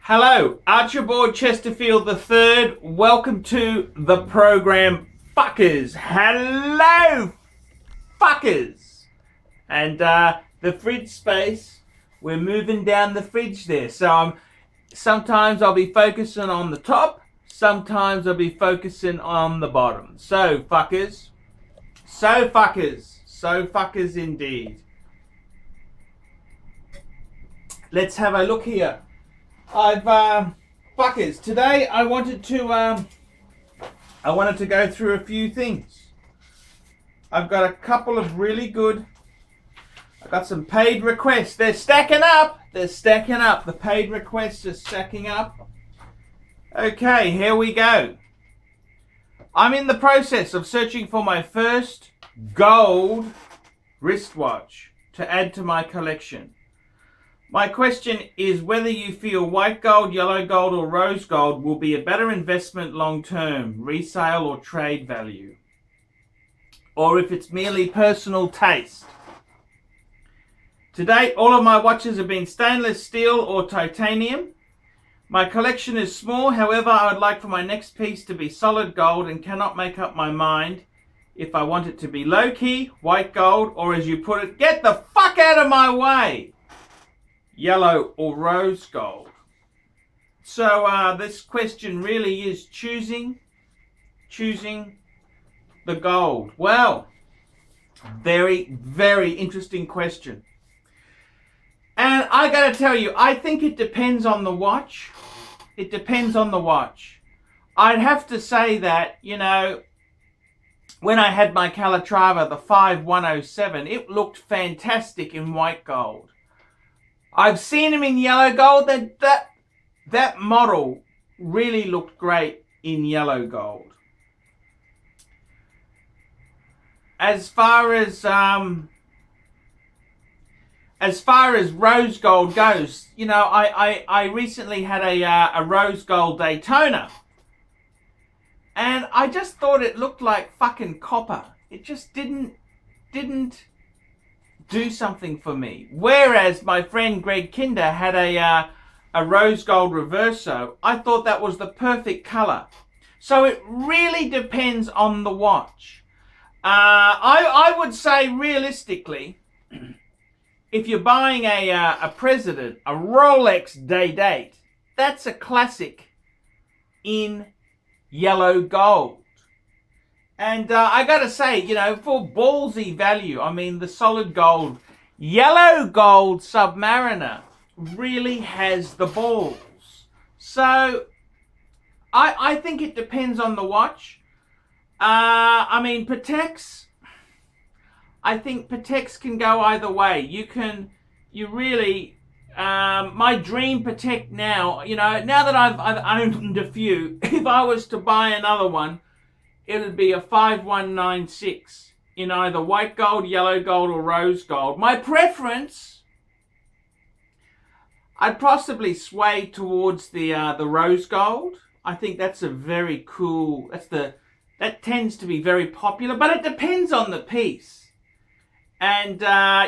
Hello, Archibald Chesterfield III. Welcome to the program, fuckers. Hello, fuckers. And the fridge space, we're moving down the fridge there. So sometimes I'll be focusing on the top, sometimes I'll be focusing on the bottom. So fuckers, so fuckers, so fuckers indeed. Let's have a look here. Fuckers, today I wanted to go through a few things. I've got a couple of really good, I've got some paid requests. They're stacking up. The paid requests are stacking up. Okay, here we go. I'm in the process of searching for my first gold wristwatch to add to my collection. My question is whether you feel white gold, yellow gold, or rose gold will be a better investment long term, resale or trade value, or if it's merely personal taste. To date, all of my watches have been stainless steel or titanium. My collection is small, however, I would like for my next piece to be solid gold and cannot make up my mind if I want it to be low-key, white gold, or as you put it, get the fuck out of my way, yellow or rose gold. So this question really is choosing the gold. Well, very, very interesting question. And I gotta tell you, I think it depends on the watch. It depends on the watch. I'd have to say that, you know, when I had my Calatrava, the 5107, it looked fantastic in white gold. I've seen him in yellow gold. That model really looked great in yellow gold. As far as rose gold goes, you know, I recently had a rose gold Daytona, and I just thought it looked like fucking copper. It just didn't do something for me. Whereas my friend Greg Kinder had a rose gold Reverso. I thought that was the perfect color. So it really depends on the watch. I would say realistically, if you're buying a President, a Rolex day date, that's a classic in yellow gold. And I gotta say, you know, for ballsy value, I mean, the solid gold, yellow gold Submariner really has the balls. So I think it depends on the watch. I mean, Pateks, I think Pateks can go either way. My dream Patek now, you know, now that I've owned a few, if I was to buy another one, it would be a 5196 in either white gold, yellow gold, or rose gold. My preference, I'd possibly sway towards the rose gold. I think that's a very cool, that tends to be very popular, but it depends on the piece. And,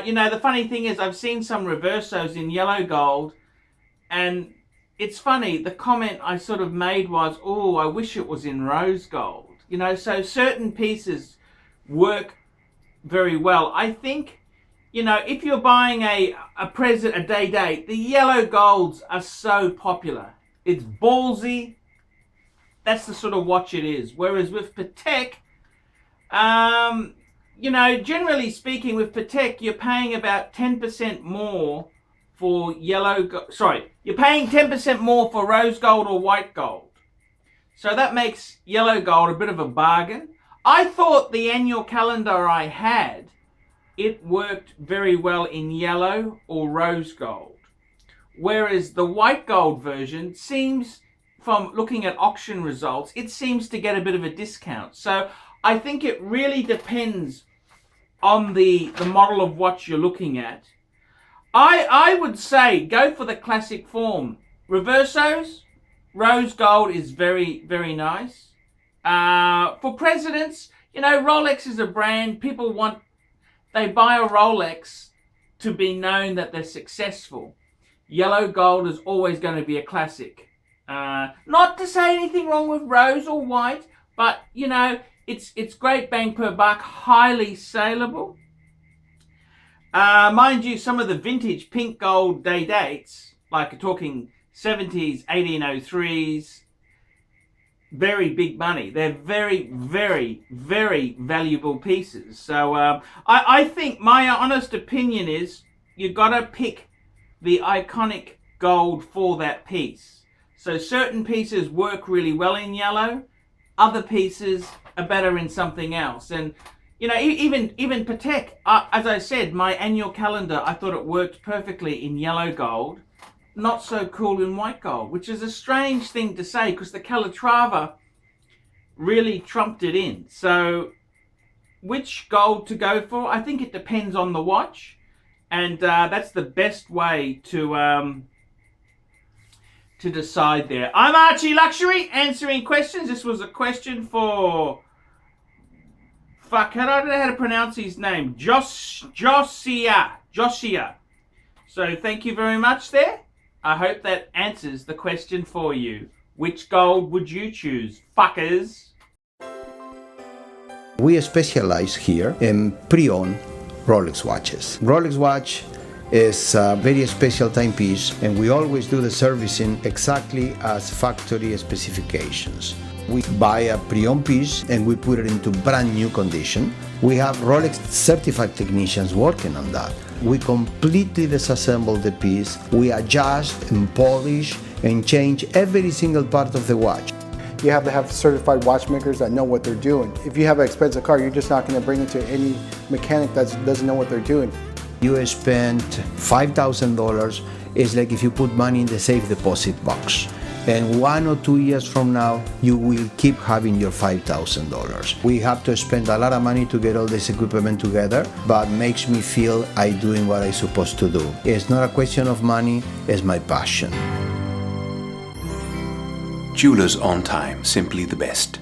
you know, the funny thing is I've seen some Reversos in yellow gold, and it's funny, the comment I sort of made was, oh, I wish it was in rose gold. You know, so certain pieces work very well. I think, you know, if you're buying a day date, the yellow golds are so popular. It's ballsy. That's the sort of watch it is. Whereas with Patek, you know, generally speaking, with Patek, you're paying about 10% more for you're paying 10% more for rose gold or white gold. So that makes yellow gold a bit of a bargain. I thought the annual calendar I had, it worked very well in yellow or rose gold. Whereas the white gold version seems, from looking at auction results, it seems to get a bit of a discount. So I think it really depends on the model of watch you're looking at. I would say go for the classic form. Reversos, rose gold is very, very nice. For Presidents, you know, Rolex is a brand. They buy a Rolex to be known that they're successful. yellow gold is always going to be a classic. Not to say anything wrong with rose or white, but you know, it's great bang per buck, highly saleable. Mind you, some of the vintage pink gold day dates, like talking 70s, 1803s, very big money. They're very, very, very valuable pieces. So I think my honest opinion is you've got to pick the iconic gold for that piece. So certain pieces work really well in yellow, other pieces are better in something else. And you know, even Patek, as I said, my annual calendar, I thought it worked perfectly in yellow gold, not so cool in white gold, which is a strange thing to say because the Calatrava really trumped it in. So which gold to go for? I think it depends on the watch, and that's the best way to decide there. I'm Archie Luxury, answering questions. This was a question for... Fuck, I don't know how to pronounce his name. Josiah. So thank you very much there. I hope that answers the question for you. Which gold would you choose, fuckers? We specialize here in pre-owned Rolex watches. Rolex watch is a very special timepiece, and we always do the servicing exactly as factory specifications. We buy a pre-owned piece and we put it into brand new condition. We have Rolex certified technicians working on that. We completely disassemble the piece. We adjust and polish and change every single part of the watch. You have to have certified watchmakers that know what they're doing. If you have an expensive car, you're just not going to bring it to any mechanic that doesn't know what they're doing. You spend $5,000, it's like if you put money in the safe deposit box. And 1 or 2 years from now, you will keep having your $5,000. We have to spend a lot of money to get all this equipment together, but makes me feel I'm doing what I'm supposed to do. It's not a question of money, it's my passion. Jewelers on Time, simply the best.